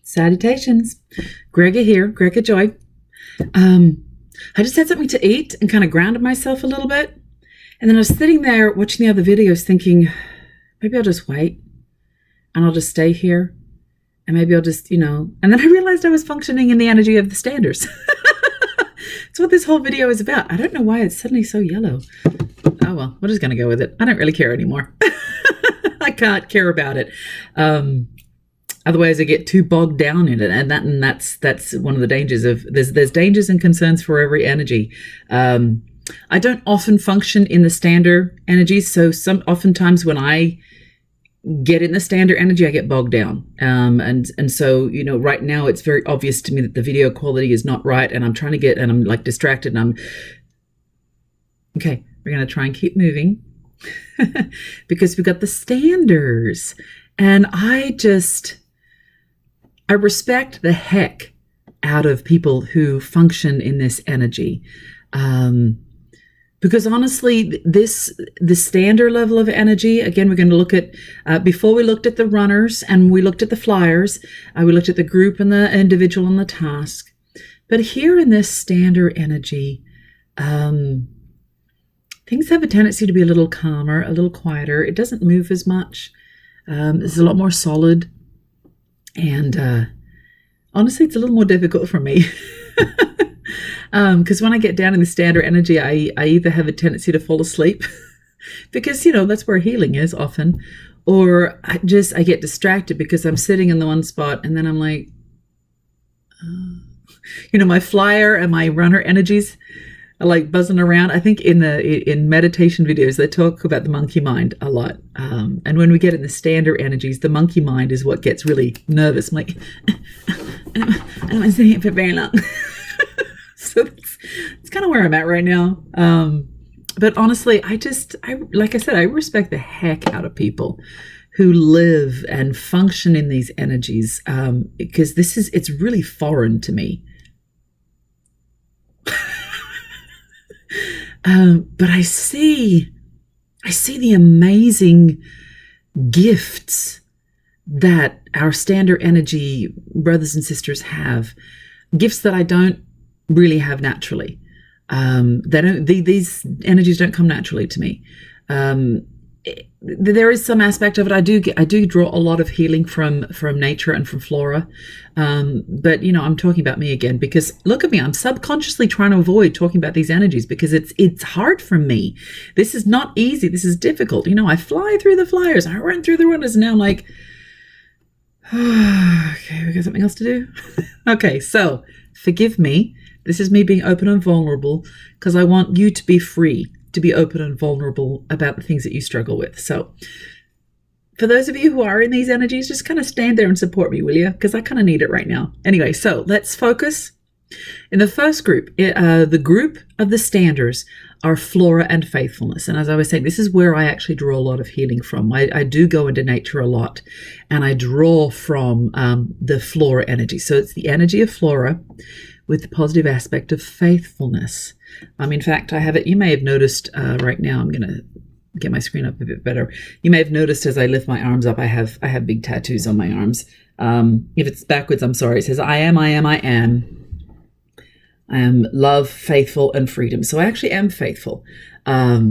Salutations. Gregor here, Gregor Joy. I just had something to eat and kind of grounded myself a little bit. And then I was sitting there watching the other videos thinking, maybe I'll just wait and I'll just stay here. And maybe I'll just, and then I realized I was functioning in the energy of the standers. It's what this whole video is about. I don't know why it's suddenly so yellow. Oh, well, we're just going to go with it. I don't really care anymore. I can't care about it. Otherwise, I get too bogged down in it, and that's one of the dangers of there's dangers and concerns for every energy. I don't often function in the standard energies, so oftentimes when I get in the standard energy, I get bogged down, and so right now it's very obvious to me that the video quality is not right, and I'm trying to get, and I'm like distracted, and I'm okay. We're gonna try and keep moving because we got the standards, and I respect the heck out of people who function in this energy. Because honestly, the standard level of energy, again, we're going to look at, before we looked at the runners and we looked at the flyers, we looked at the group and the individual and the task. But here in this standard energy, things have a tendency to be a little calmer, a little quieter. It doesn't move as much. It's a lot more solid. And honestly, it's a little more difficult for me because when I get down in the standard energy, I either have a tendency to fall asleep because, that's where healing is often, or I get distracted because I'm sitting in the one spot and then I'm like, my flyer and my runner energies are like buzzing around. I think in meditation videos, they talk about the monkey mind a lot. And when we get in the standard energies, the monkey mind is what gets really nervous. I'm like, I don't want to sit here for very long. So that's kind of where I'm at right now. But honestly, like I said, I respect the heck out of people who live and function in these energies, because it's really foreign to me. But I see the amazing gifts that our standard energy brothers and sisters have, gifts that I don't really have naturally. These energies don't come naturally to me. There is some aspect of it. I do draw a lot of healing from nature and from Flora. But I'm talking about me again because look at me. I'm subconsciously trying to avoid talking about these energies because it's hard for me. This is not easy. This is difficult. I fly through the flyers. I run through the runners. And now I'm like, okay, we got something else to do. Okay. So forgive me. This is me being open and vulnerable because I want you to be free to be open and vulnerable about the things that you struggle with. So for those of you who are in these energies, just kind of stand there and support me, will you? Because I kind of need it right now. Anyway, so let's focus. In the first group, the group of the standers are Flora and Faithfulness. And as I was saying, this is where I actually draw a lot of healing from. I do go into nature a lot and I draw from the Flora energy. So it's the energy of Flora with the positive aspect of faithfulness. In fact, I have it. You may have noticed right now, I'm going to get my screen up a bit better. You may have noticed as I lift my arms up, I have big tattoos on my arms. If it's backwards, I'm sorry. It says, I am love, faithful, and freedom. So I actually am faithful. Now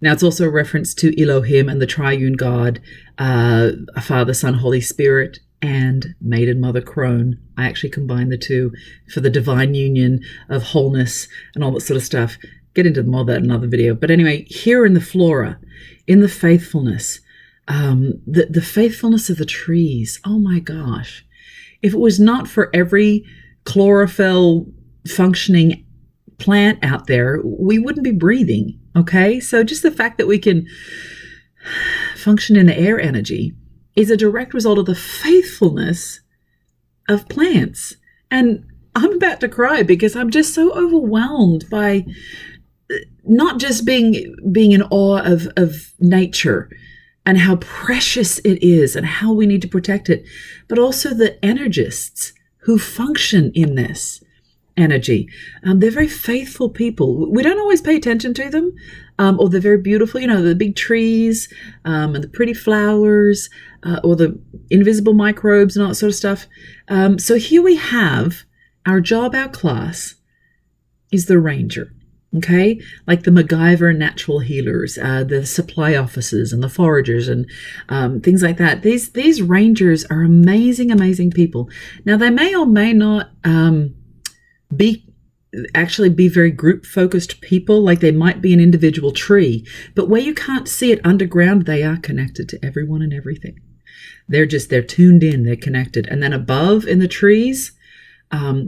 it's also a reference to Elohim and the triune God, Father, Son, Holy Spirit, and Maiden Mother Crone. I actually combine the two for the divine union of wholeness and all that sort of stuff. Get into more of that in another video. But anyway, here in the Flora, in the faithfulness, the faithfulness of the trees. Oh my gosh. If it was not for every chlorophyll functioning plant out there, we wouldn't be breathing. Okay. So just the fact that we can function in the air energy is a direct result of the faithfulness of plants. And I'm about to cry because I'm just so overwhelmed by not just being in awe of nature and how precious it is and how we need to protect it, but also the energists who function in this energy. They're very faithful people. We don't always pay attention to them, or they're very beautiful. The big trees and the pretty flowers. or the invisible microbes and all that sort of stuff. So here we have our job, our class is the ranger. Okay, like the MacGyver natural healers, the supply officers and the foragers and things like that. These rangers are amazing people. Now they may or may not be very group focused people. Like they might be an individual tree, but where you can't see it underground, they are connected to everyone and everything. They're tuned in, they're connected. And then above in the trees,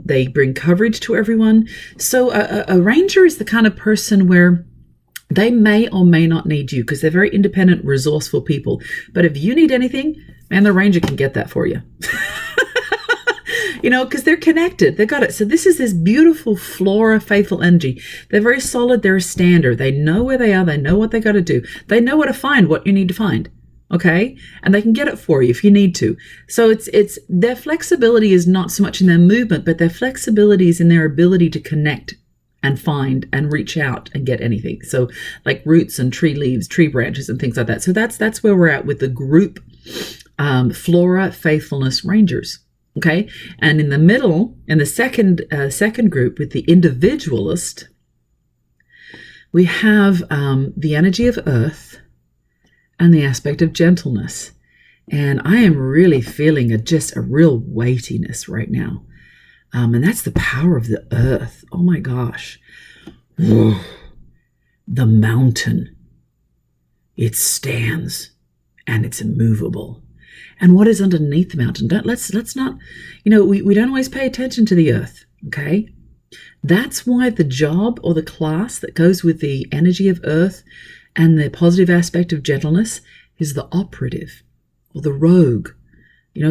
they bring coverage to everyone. So a ranger is the kind of person where they may or may not need you because they're very independent, resourceful people. But if you need anything, man, the ranger can get that for you. Because they're connected. They got it. So this is this beautiful Flora faithful energy. They're very solid. They're a stander. They know where they are. They know what they got to do. They know where to find what you need to find. Okay, and they can get it for you if you need to. So it's their flexibility is not so much in their movement, but their flexibility is in their ability to connect and find and reach out and get anything. So like roots and tree leaves, tree branches, and things like that. So that's where we're at with the group Flora Faithfulness Rangers. Okay, and in the middle, in the second group with the individualist, we have the energy of Earth and the aspect of gentleness. And I am really feeling just a real weightiness right now. And that's the power of the earth. Oh my gosh. The mountain. It stands and it's immovable. And what is underneath the mountain? Let's not, we don't always pay attention to the earth, okay? That's why the job or the class that goes with the energy of earth and the positive aspect of gentleness is the operative or the rogue.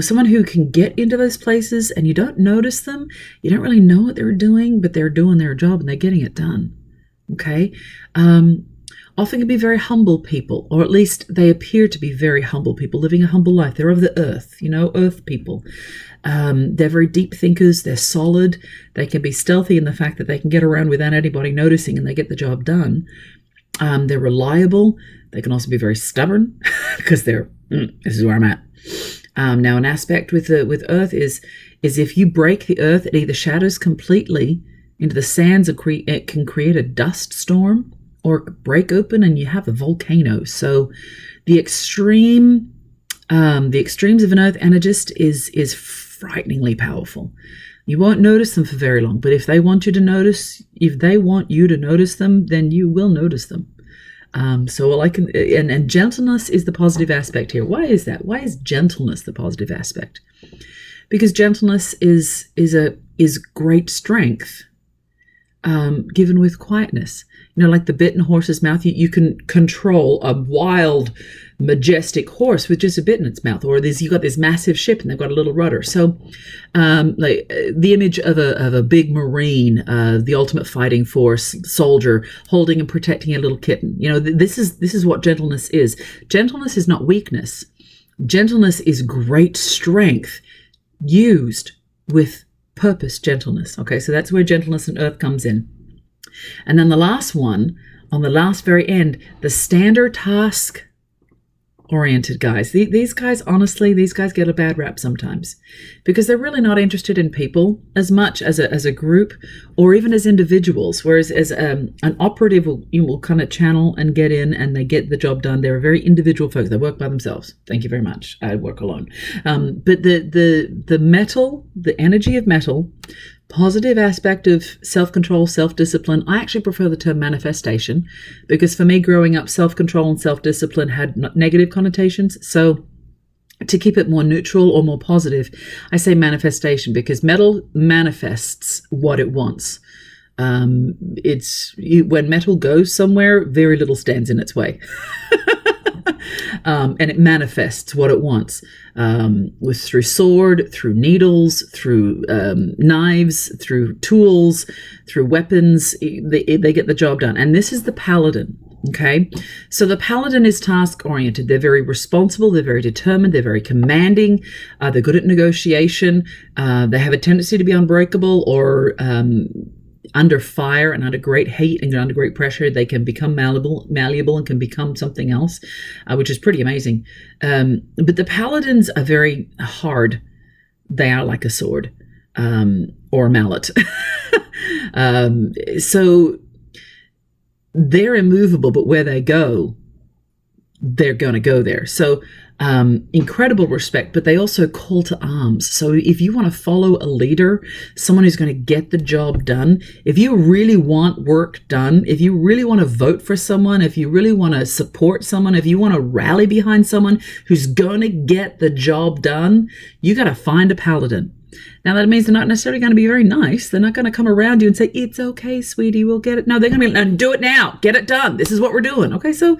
Someone who can get into those places and you don't notice them. You don't really know what they're doing, but they're doing their job and they're getting it done. Okay? Often can be very humble people, or at least they appear to be very humble people living a humble life. They're of the earth, earth people. They're very deep thinkers. They're solid. They can be stealthy in the fact that they can get around without anybody noticing and they get the job done. They're reliable. They can also be very stubborn because this is where I'm at. Now, an aspect with Earth is if you break the Earth, it either shatters completely into the sands, it can create a dust storm, or break open and you have a volcano. So the extremes of an Earth energist is frighteningly powerful. You won't notice them for very long, but if they want you to notice them, then you will notice them. And gentleness is the positive aspect here. Why is that? Why is gentleness the positive aspect? Because gentleness is great strength, given with quietness. Like the bit in a horse's mouth, you can control a wild, majestic horse with just a bit in its mouth. Or you've got this massive ship and they've got a little rudder. So the image of a big Marine, the ultimate fighting force soldier holding and protecting a little kitten. This is what gentleness is. Gentleness is not weakness. Gentleness is great strength used with purpose, gentleness. Okay, so that's where gentleness and earth comes in. And then the last one, on the last very end, the standard task oriented guys. These guys, honestly, get a bad rap sometimes because they're really not interested in people as much as a group or even as individuals. Whereas as an operative will kind of channel and get in and they get the job done. They're very individual folks. They work by themselves. Thank you very much. I work alone. But the metal, the energy of metal, positive aspect of self-control, self-discipline. I actually prefer the term manifestation because for me growing up, self-control and self-discipline had negative connotations. So to keep it more neutral or more positive, I say manifestation because metal manifests what it wants. When metal goes somewhere, very little stands in its way. And it manifests what it wants through sword, through needles, through knives, through tools, through weapons. They get the job done. And this is the paladin. Okay, so the paladin is task oriented. They're very responsible. They're very determined. They're very commanding. They're good at negotiation. They have a tendency to be unbreakable or under fire and under great heat and under great pressure, they can become malleable and can become something else, which is pretty amazing. But the paladins are very hard. They are like a sword or a mallet. So they're immovable, but where they go, they're going to go there. So incredible respect, but they also call to arms. So if you want to follow a leader, someone who's going to get the job done, if you really want work done, if you really want to vote for someone, if you really want to support someone, if you want to rally behind someone who's going to get the job done, you got to find a paladin. Now, that means they're not necessarily going to be very nice. They're not going to come around you and say, it's okay, sweetie, we'll get it. No, they're going to be like, do it now. Get it done. This is what we're doing. Okay, so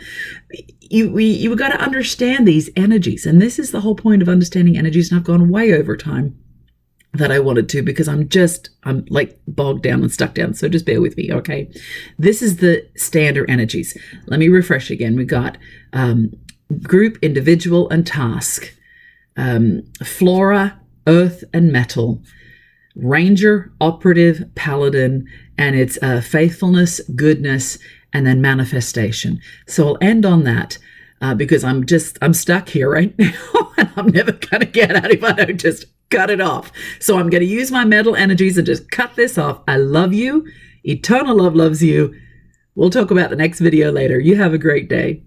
you got to understand these energies. And this is the whole point of understanding energies. And I've gone way over time that I wanted to, because I'm like bogged down and stuck down. So just bear with me, okay? This is the standard energies. Let me refresh again. We've got group, individual, and task. Flora, earth and metal, ranger, operative, paladin, and it's faithfulness, goodness, and then manifestation. So I'll end on that because I'm stuck here right now and I'm never going to get out if I don't just cut it off. So I'm going to use my metal energies and just cut this off. I love you. Eternal love loves you. We'll talk about the next video later. You have a great day.